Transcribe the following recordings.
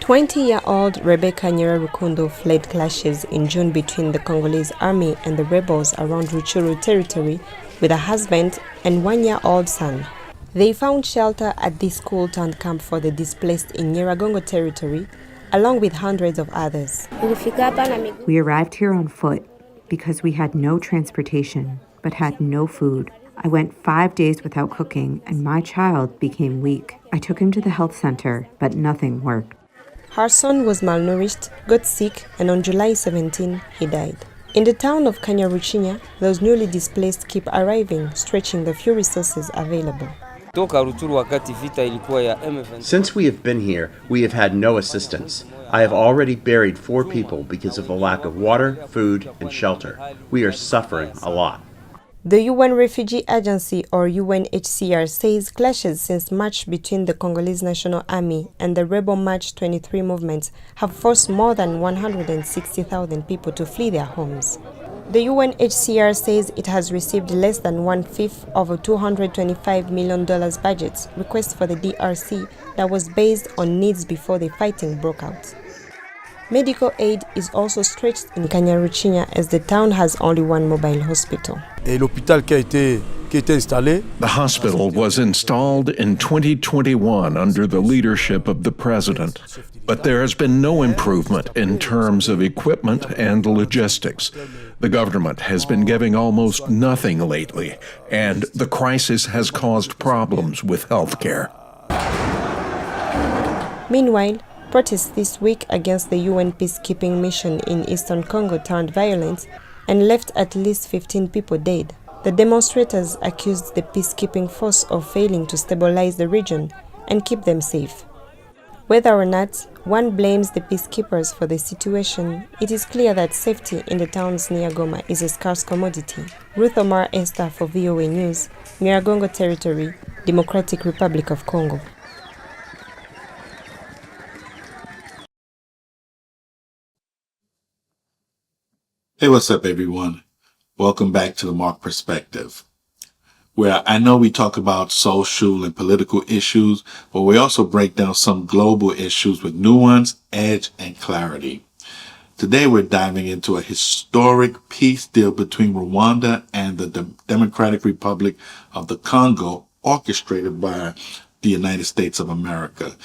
20-year-old Rebecca Nyirarukundo fled clashes in June between the Congolese army and the rebels around Ruchuru territory with a husband and 1-year-old son. They found shelter at this school-turned camp for the displaced in Nyiragongo territory, along with hundreds of others. We arrived here on foot because we had no transportation, but had no food. I went 5 days without cooking, and my child became weak. I took him to the health center, but nothing worked. Her son was malnourished, got sick, and on July 17, he died. In the town of Kanyaruchinya, those newly displaced keep arriving, stretching the few resources available. Since we have been here, we have had no assistance. I have already buried 4 people because of the lack of water, food, and shelter. We are suffering a lot. The UN Refugee Agency, or UNHCR, says clashes since March between the Congolese National Army and the rebel March 23 movements have forced more than 160,000 people to flee their homes. The UNHCR says it has received less than 1/5 of a $225 million budget request for the DRC that was based on needs before the fighting broke out. Medical aid is also stretched in Kanyaruchinya as the town has only one mobile hospital. The hospital was installed in 2021 under the leadership of the president, but there has been no improvement in terms of equipment and logistics. The government has been giving almost nothing lately, and the crisis has caused problems with healthcare. Meanwhile, protests this week against the UN peacekeeping mission in eastern Congo turned violent and left at least 15 people dead. The demonstrators accused the peacekeeping force of failing to stabilize the region and keep them safe. Whether or not one blames the peacekeepers for the situation, it is clear that safety in the towns near Goma is a scarce commodity. Ruth Omar Esther for VOA News, Nyiragongo Territory, Democratic Republic of Congo. Hey, what's up, everyone? Welcome back to the Marc Perspective, where I know we talk about social and political issues, but we also break down some global issues with nuance, edge, and clarity. Today, we're diving into a historic peace deal between Rwanda and the Democratic Republic of the Congo, orchestrated by the United States of America.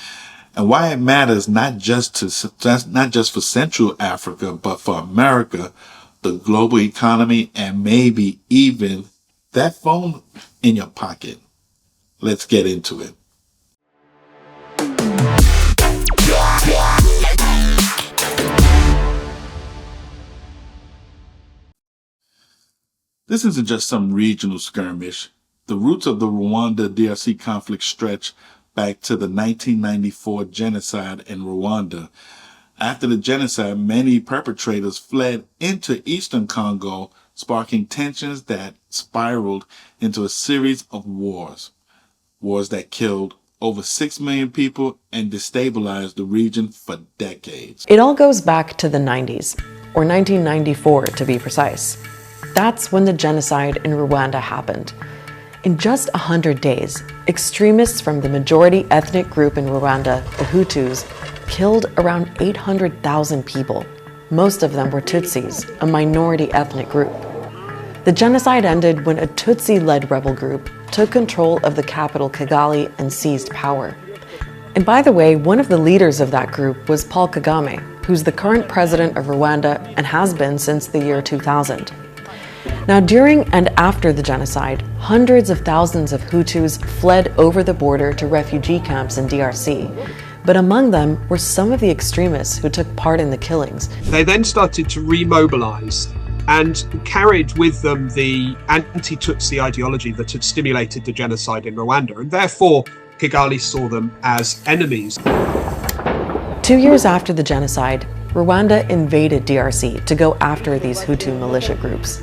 And why it matters not just for Central Africa, but for America, the global economy, and maybe even that phone in your pocket. Let's get into it. This isn't just some regional skirmish. The roots of the Rwanda DRC conflict stretch back to the 1994 genocide in Rwanda. After the genocide, many perpetrators fled into eastern Congo, sparking tensions that spiraled into a series of wars. Wars that killed over 6 million people and destabilized the region for decades. It all goes back to the 90s, or 1994 to be precise. That's when the genocide in Rwanda happened. In just 100 days, extremists from the majority ethnic group in Rwanda, the Hutus, killed around 800,000 people. Most of them were Tutsis, a minority ethnic group. The genocide ended when a Tutsi-led rebel group took control of the capital Kigali and seized power. And by the way, one of the leaders of that group was Paul Kagame, who's the current president of Rwanda and has been since the year 2000. Now, during and after the genocide, hundreds of thousands of Hutus fled over the border to refugee camps in DRC. But among them were some of the extremists who took part in the killings. They then started to remobilize and carried with them the anti-Tutsi ideology that had stimulated the genocide in Rwanda, and therefore Kigali saw them as enemies. 2 years after the genocide, Rwanda invaded DRC to go after these Hutu militia groups.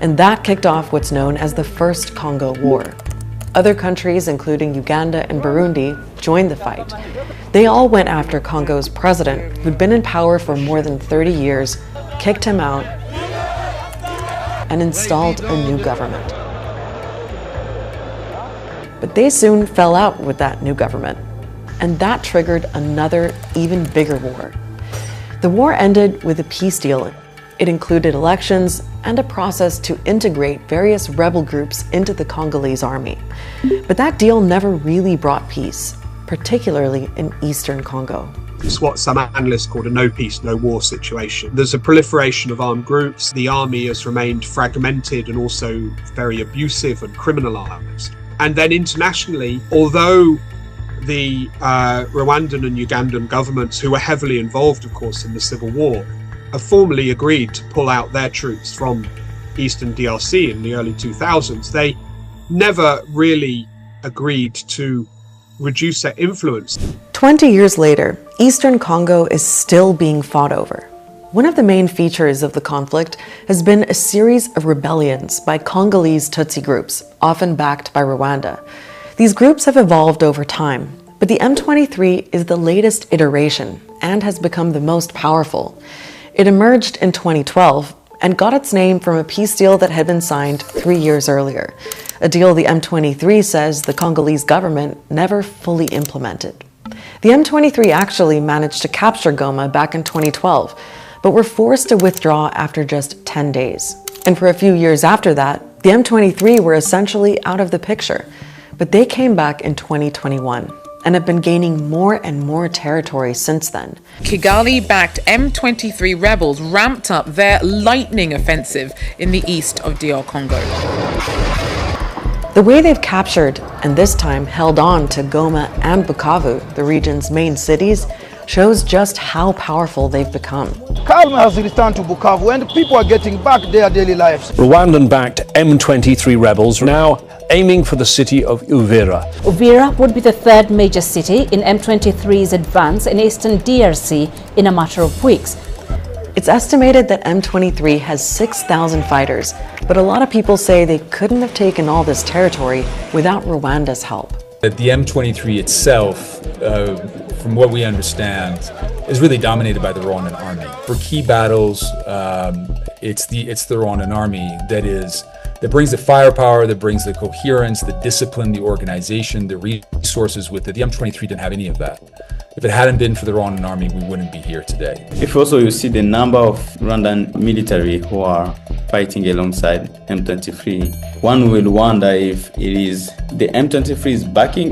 And that kicked off what's known as the First Congo War. Other countries, including Uganda and Burundi, joined the fight. They all went after Congo's president, who'd been in power for more than 30 years, kicked him out, and installed a new government. But they soon fell out with that new government. and that triggered another, even bigger war. The war ended with a peace deal. It included elections and a process to integrate various rebel groups into the Congolese army. But that deal never really brought peace, particularly in eastern Congo. It's what some analysts call a no peace, no war situation. There's a proliferation of armed groups. The army has remained fragmented and also very abusive and criminalized. And then internationally, although the Rwandan and Ugandan governments, who were heavily involved, of course, in the civil war, have formally agreed to pull out their troops from eastern DRC in the early 2000s, they never really agreed to reduce their influence. 20 years later, eastern Congo is still being fought over. One of the main features of the conflict has been a series of rebellions by Congolese Tutsi groups, often backed by Rwanda. These groups have evolved over time, but the M23 is the latest iteration and has become the most powerful. It emerged in 2012 and got its name from a peace deal that had been signed 3 years earlier, a deal the M23 says the Congolese government never fully implemented. The M23 actually managed to capture Goma back in 2012, but were forced to withdraw after just 10 days. And for a few years after that, the M23 were essentially out of the picture, but they came back in 2021 and have been gaining more and more territory since then. Kigali-backed M23 rebels ramped up their lightning offensive in the east of DR Congo. The way they've captured, and this time held on to Goma and Bukavu, the region's main cities, shows just how powerful they've become. Calm has returned to Bukavu and people are getting back their daily lives. Rwandan-backed M23 rebels are now aiming for the city of Uvira. Uvira would be the third major city in M23's advance in eastern DRC in a matter of weeks. It's estimated that M23 has 6,000 fighters, but a lot of people say they couldn't have taken all this territory without Rwanda's help. The M23 itself, from what we understand, is really dominated by the Rwandan army. For key battles, it's the Rwandan army that brings the firepower, that brings the coherence, the discipline, the organization, the resources with it. The M23 didn't have any of that. If it hadn't been for the Rwandan army, we wouldn't be here today. If also you see the number of Rwandan military who are fighting alongside M23, one will wonder if it is the M23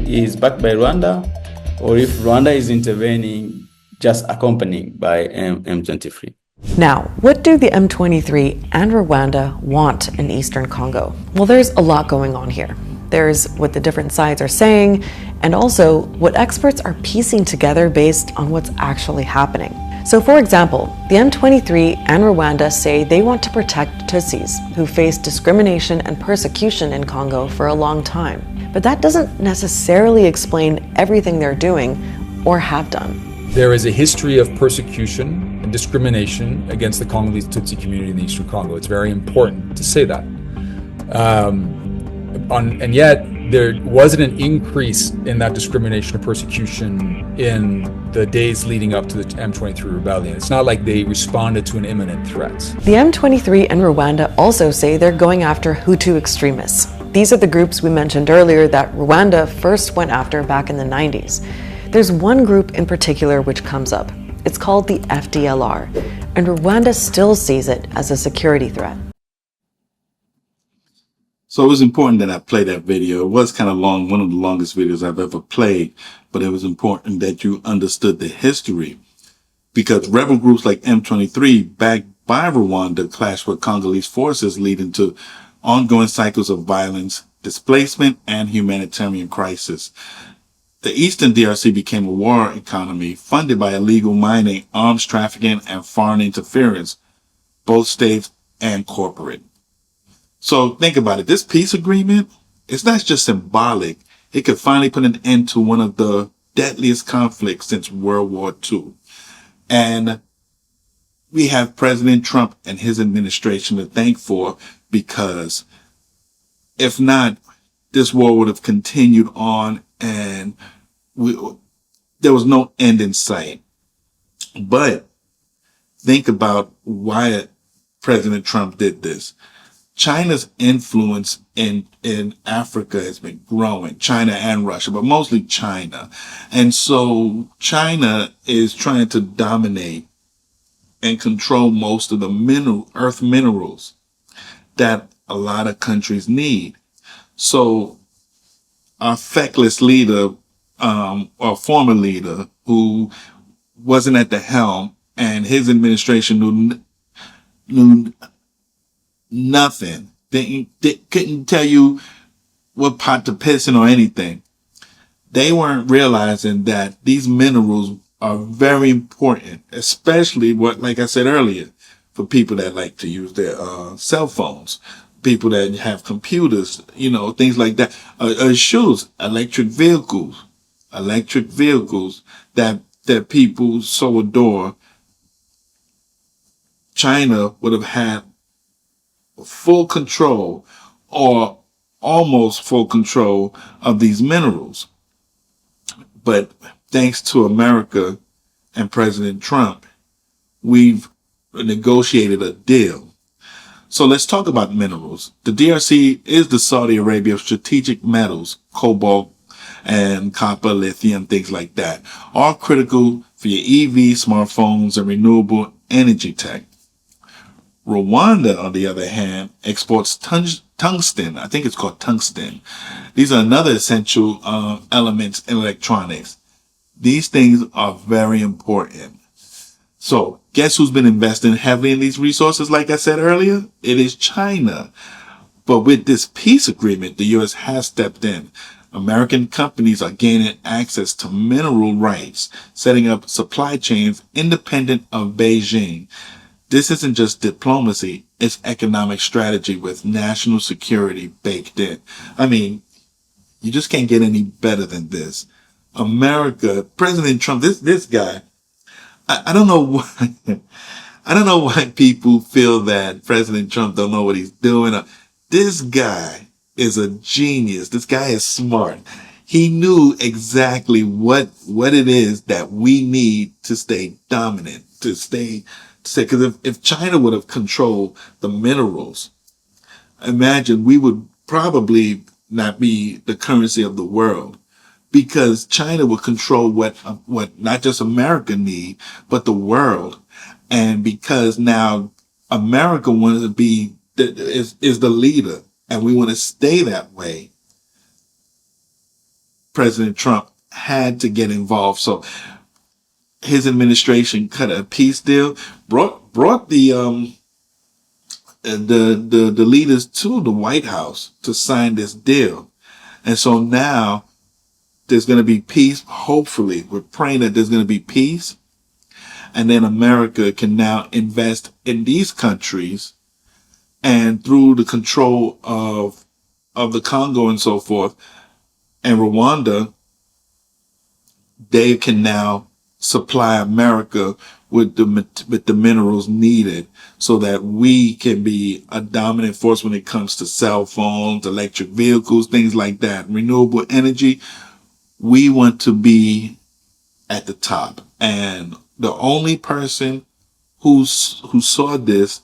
is backed by Rwanda, or if Rwanda is intervening, just accompanied by M23. Now, what do the M23 and Rwanda want in eastern Congo? Well, there's a lot going on here. There's what the different sides are saying, and also what experts are piecing together based on what's actually happening. So for example, the M23 and Rwanda say they want to protect Tutsis who face discrimination and persecution in Congo for a long time. But that doesn't necessarily explain everything they're doing or have done. There is a history of persecution and discrimination against the Congolese Tutsi community in the eastern Congo. It's very important to say that. And yet, there wasn't an increase in that discrimination or persecution in the days leading up to the M23 rebellion. It's not like they responded to an imminent threat. The M23 and Rwanda also say they're going after Hutu extremists. These are the groups we mentioned earlier that Rwanda first went after back in the 90s. There's one group in particular which comes up. It's called the FDLR, and Rwanda still sees it as a security threat. So it was important that I play that video. It was kind of long, one of the longest videos I've ever played, but it was important that you understood the history, because rebel groups like M23 backed by Rwanda clashed with Congolese forces, leading to ongoing cycles of violence, displacement, and humanitarian crisis. The Eastern DRC became a war economy funded by illegal mining, arms trafficking, and foreign interference, both state and corporate. So think about it. This peace agreement, it's not just symbolic. It could finally put an end to one of the deadliest conflicts since World War II. And we have President Trump and his administration to thank for, because if not, this war would have continued on and there was no end in sight. But think about why President Trump did this. China's influence in Africa has been growing, China and Russia, but mostly China. And so China is trying to dominate and control most of the earth minerals that a lot of countries need. So our feckless leader, or former leader, who wasn't at the helm, and his administration knew nothing. They couldn't tell you what pot to piss in or anything. They weren't realizing that these minerals are very important, especially like I said earlier, for people that like to use their cell phones, people that have computers, things like that. Shoes, electric vehicles that people so adore. China would have had full control or almost full control of these minerals. But thanks to America and President Trump, we've negotiated a deal. So let's talk about minerals. The DRC is the Saudi Arabia of strategic metals, cobalt and copper, lithium, things like that, all critical for your EV, smartphones, and renewable energy tech. Rwanda, on the other hand, exports tungsten. I think it's called tungsten. These are another essential elements in electronics. These things are very important. So guess who's been investing heavily in these resources? Like I said earlier, it is China. But with this peace agreement, the U.S. has stepped in. American companies are gaining access to mineral rights, setting up supply chains independent of Beijing. This isn't just diplomacy, it's economic strategy with national security baked in. I mean, you just can't get any better than this. America, President Trump, this guy, I don't know why, I don't know why people feel that President Trump don't know what he's doing. This guy is a genius. This guy is smart. He knew exactly what it is that we need to stay dominant, because if China would have controlled the minerals, imagine we would probably not be the currency of the world, because China would control what not just America need, but the world. And because now America wants to be is the leader, and we want to stay that way, President Trump had to get involved. So his administration cut a peace deal, brought the leaders to the White House to sign this deal. And so now there's going to be peace. Hopefully, we're praying that there's going to be peace. And then America can now invest in these countries, and through the control of the Congo and so forth, and Rwanda, they can now supply America with the minerals needed so that we can be a dominant force when it comes to cell phones, electric vehicles, things like that, renewable energy. We want to be at the top. And the only person who saw this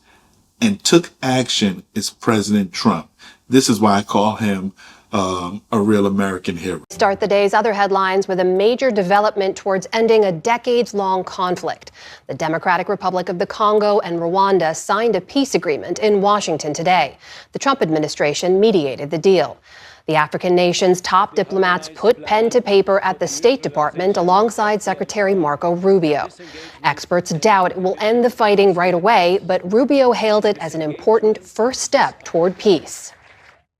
and took action is President Trump. This is why I call him a real American hero. Start the day's other headlines with a major development towards ending a decades-long conflict. The Democratic Republic of the Congo and Rwanda signed a peace agreement in Washington today. The Trump administration mediated the deal. The African nation's top diplomats put pen to paper at the State Department alongside Secretary Marco Rubio. Experts doubt it will end the fighting right away, but Rubio hailed it as an important first step toward peace.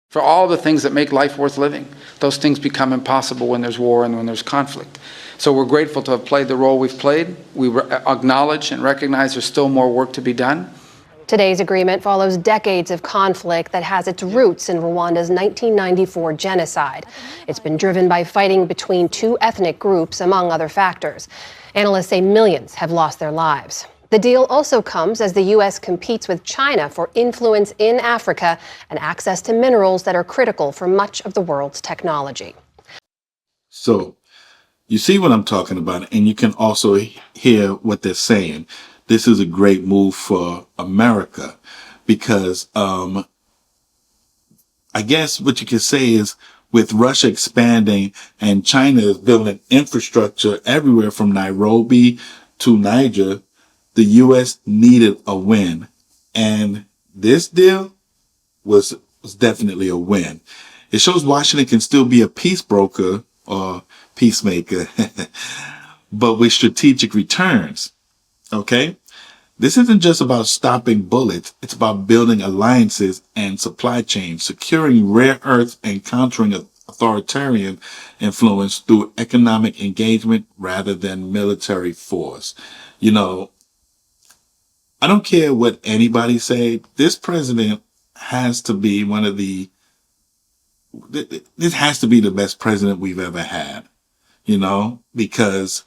For all the things that make life worth living, those things become impossible when there's war and when there's conflict. So we're grateful to have played the role we've played. We acknowledge and recognize there's still more work to be done. Today's agreement follows decades of conflict that has its roots in Rwanda's 1994 genocide. It's been driven by fighting between two ethnic groups, among other factors. Analysts say millions have lost their lives. The deal also comes as the U.S. competes with China for influence in Africa and access to minerals that are critical for much of the world's technology. So you see what I'm talking about, and you can also hear what they're saying. This is a great move for America because I guess what you could say is with Russia expanding and China is building infrastructure everywhere from Nairobi to Niger, the U.S. needed a win. And this deal was definitely a win. It shows Washington can still be a peace broker or peacemaker, but with strategic returns. Okay? This isn't just about stopping bullets. It's about building alliances and supply chains, securing rare earths and countering authoritarian influence through economic engagement rather than military force. You know, I don't care what anybody say. This president has to be this has to be the best president we've ever had, you know, because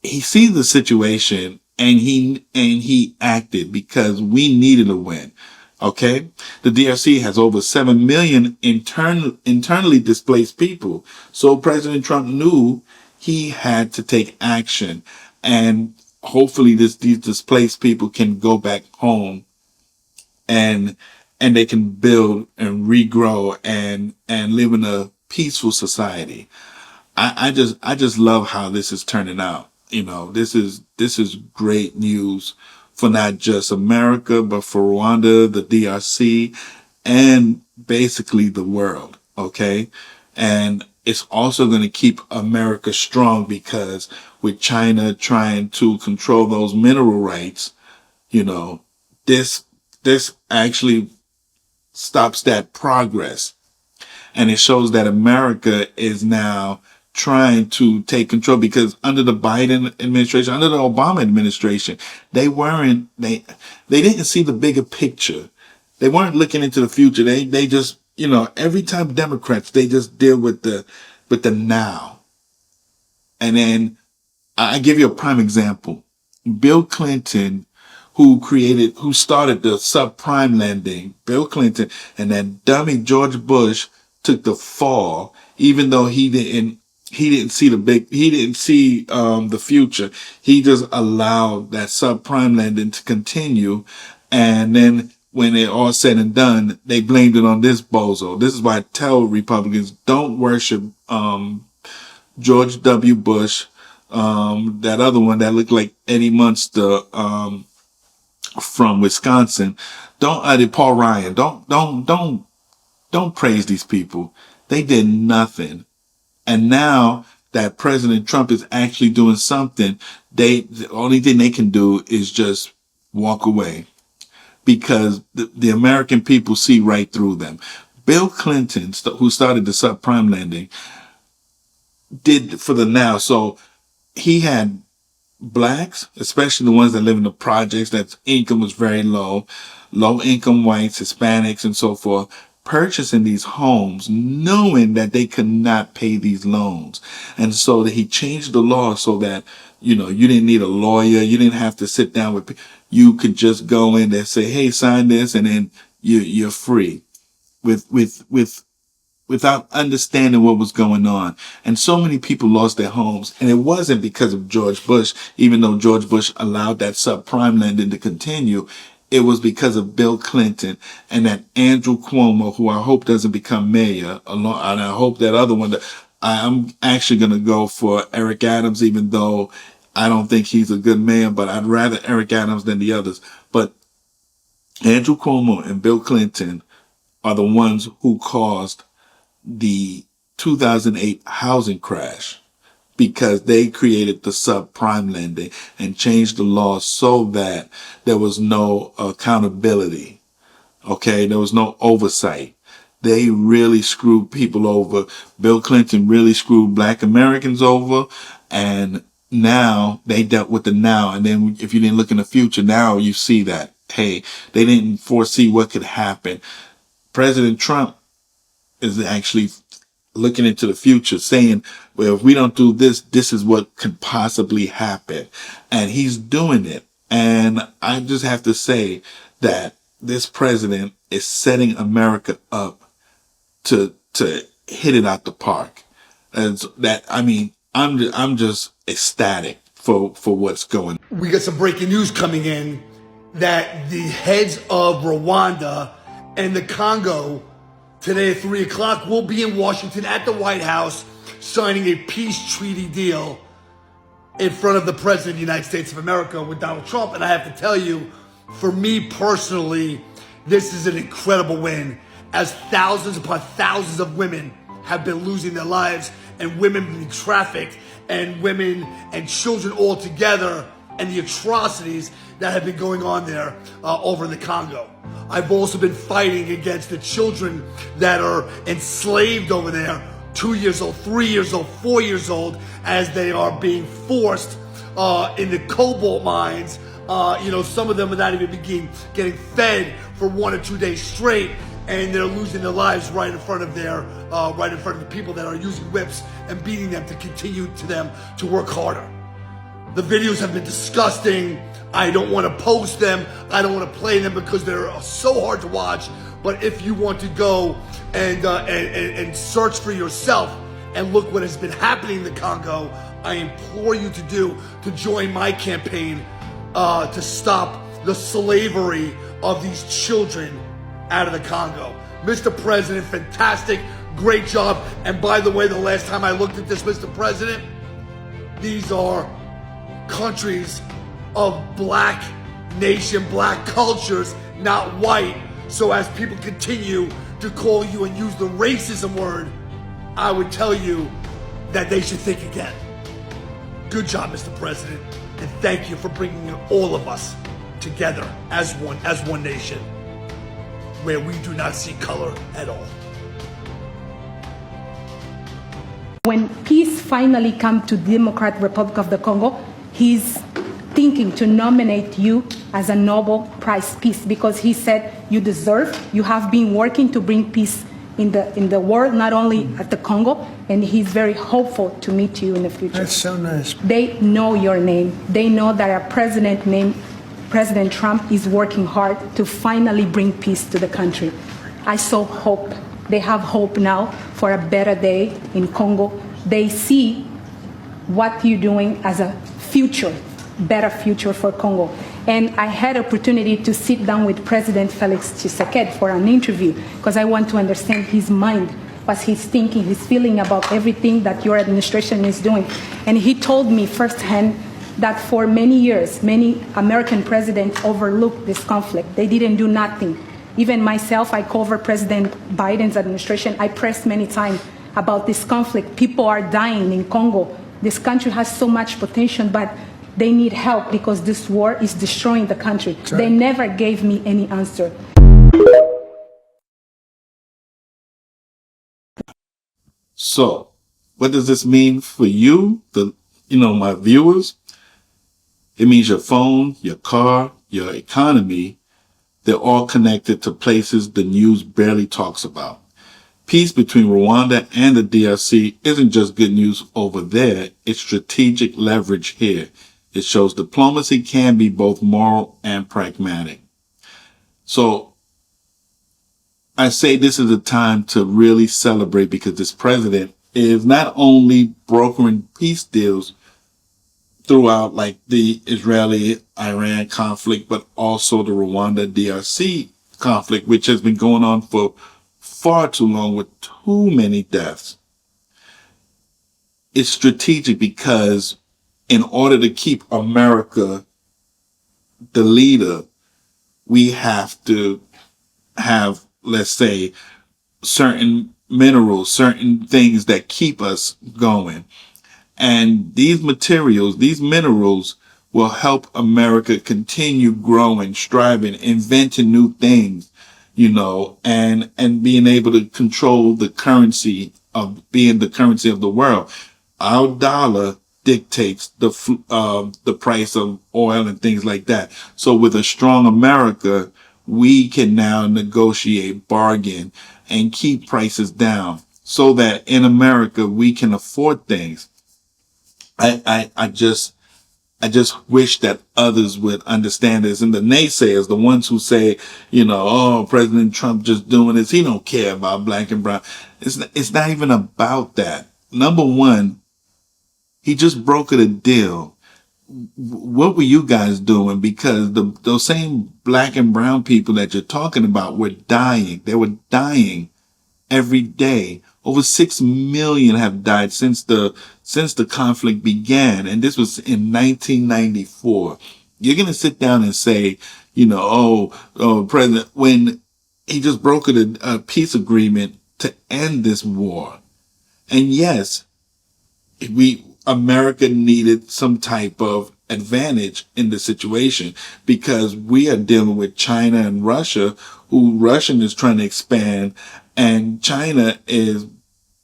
he sees the situation and he acted because we needed a win. Okay. The DRC has over 7 million internally displaced people. So President Trump knew he had to take action, and hopefully these displaced people can go back home and they can build and regrow and live in a peaceful society. I just love how this is turning out. You know, this is great news for not just America, but for Rwanda, the DRC, and basically the world. Okay. And it's also going to keep America strong, because with China trying to control those mineral rights, you know, this actually stops that progress. And it shows that America is now trying to take control, because under the Biden administration, under the Obama administration, they didn't see the bigger picture. They weren't looking into the future. They just, you know, every time Democrats, they just deal with the now. And then I give you a prime example. Bill Clinton, who started the subprime lending, Bill Clinton, and that dummy George Bush took the fall, even though he didn't see the future. He just allowed that subprime lending to continue. And then when it all said and done, they blamed it on this bozo. This is why I tell Republicans, don't worship, George W. Bush, that other one that looked like Eddie Munster, from Wisconsin. Paul Ryan. Don't praise these people. They did nothing. And now that President Trump is actually doing something, the only thing they can do is just walk away, because the American people see right through them. Bill Clinton, who started the subprime lending, did for the now. So he had blacks, especially the ones that live in the projects, that income was very low income whites, Hispanics, and so forth, purchasing these homes knowing that they could not pay these loans. And so that he changed the law so that, you know, you didn't need a lawyer. You didn't have to sit down with, you could just go in and say, hey, sign this, and then you're free without understanding what was going on. And so many people lost their homes. And it wasn't because of George Bush, even though George Bush allowed that subprime lending to continue. It was because of Bill Clinton and that Andrew Cuomo, who I hope doesn't become mayor, and I hope that other one, I'm actually going to go for Eric Adams, even though I don't think he's a good mayor, but I'd rather Eric Adams than the others. But Andrew Cuomo and Bill Clinton are the ones who caused the 2008 housing crash, because they created the subprime lending and changed the law so that there was no accountability. Okay. There was no oversight. They really screwed people over. Bill Clinton really screwed black Americans over. And now they dealt with the now. And then if you didn't look in the future, now you see that, hey, they didn't foresee what could happen. President Trump is actually looking into the future, saying, well, if we don't do this, this is what could possibly happen. And he's doing it. And I just have to say that this president is setting America up to hit it out the park. And that, I mean, I'm just ecstatic for what's going on. We got some breaking news coming in that the heads of Rwanda and the Congo Today at 3 o'clock, we'll be in Washington at the White House signing a peace treaty deal in front of the President of the United States of America with Donald Trump. And I have to tell you, for me personally, this is an incredible win, as thousands upon thousands of women have been losing their lives, and women being trafficked, and women and children all together, and the atrocities that have been going on there over in the Congo. I've also been fighting against the children that are enslaved over there, 2 years old, 3 years old, 4 years old, as they are being forced in the cobalt mines. Some of them are not even getting fed for 1 or 2 days straight, and they're losing their lives right in front of the people that are using whips and beating them to continue to work harder. The videos have been disgusting. I don't want to post them. I don't want to play them because they're so hard to watch. But if you want to go and search for yourself and look what has been happening in the Congo, I implore you to join my campaign to stop the slavery of these children out of the Congo. Mr. President, fantastic, great job. And by the way, the last time I looked at this, Mr. President, these are countries of black nation, black cultures, not white. So as people continue to call you and use the racism word, I would tell you that they should think again. Good job, Mr. President, and thank you for bringing all of us together as one nation, where we do not see color at all. When peace finally comes to the Democratic Republic of the Congo, he's thinking to nominate you as a Nobel Prize Peace, because he said you deserve, you have been working to bring peace in the world, not only at the Congo, and he's very hopeful to meet you in the future. That's so nice. They know your name. They know that a president named President Trump is working hard to finally bring peace to the country. I saw hope. They have hope now for a better day in Congo. They see what you're doing as a future, better future for Congo. And I had opportunity to sit down with President Felix Tshisekedi for an interview, because I want to understand his mind, what he's thinking, his feeling about everything that your administration is doing. And he told me firsthand that for many years, many American presidents overlooked this conflict. They didn't do nothing. Even myself, I covered President Biden's administration. I pressed many times about this conflict. People are dying in Congo. This country has so much potential, but they need help because this war is destroying the country. Sure. They never gave me any answer. So, what does this mean for you, my viewers? It means your phone, your car, your economy, they're all connected to places the news barely talks about. Peace between Rwanda and the DRC isn't just good news over there, it's strategic leverage here. It shows diplomacy can be both moral and pragmatic. So I say this is a time to really celebrate, because this president is not only brokering peace deals throughout like the Israeli-Iran conflict, but also the Rwanda-DRC conflict, which has been going on for far too long with too many deaths. It's strategic because in order to keep America the leader, we have to have, let's say, certain minerals, certain things that keep us going. And these materials, these minerals will help America continue growing, striving, inventing new things, and being able to control the currency of being the currency of the world. Our dollar dictates the price of oil and things like that. So with a strong America, we can now negotiate, bargain, and keep prices down so that in America we can afford things. I just wish that others would understand this. And the naysayers, the ones who say, President Trump just doing this, he don't care about black and brown. It's not even about that. Number one, he just brokered a deal. What were you guys doing? Because those same black and brown people that you're talking about were dying. They were dying every day. Over 6 million have died since the conflict began. And this was in 1994. You're going to sit down and say, President, when he just brokered a peace agreement to end this war. And yes, America needed some type of advantage in the situation because we are dealing with China and Russia, who Russia is trying to expand, and China is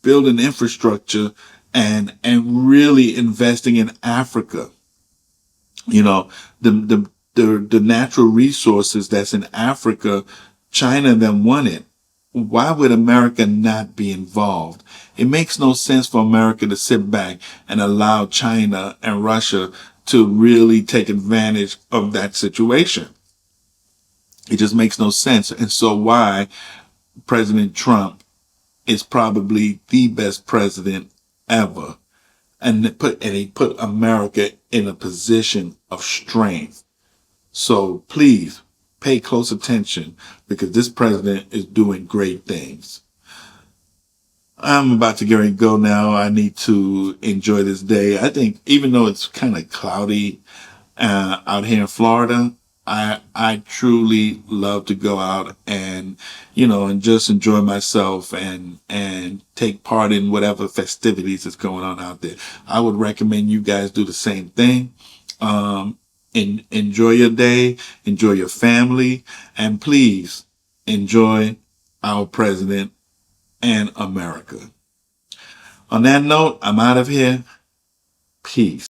building infrastructure and really investing in Africa. The natural resources that's in Africa, China then won it. Why would America not be involved? It makes no sense for America to sit back and allow China and Russia to really take advantage of that situation. It just makes no sense. And so why President Trump is probably the best president ever. And he put America in a position of strength. So please pay close attention because this president is doing great things. I'm about to get ready to go now. I need to enjoy this day. I think even though it's kind of cloudy out here in Florida, I truly love to go out and just enjoy myself and take part in whatever festivities is going on out there. I would recommend you guys do the same thing. Enjoy your day, enjoy your family, and please enjoy our president and America. On that note, I'm out of here. Peace.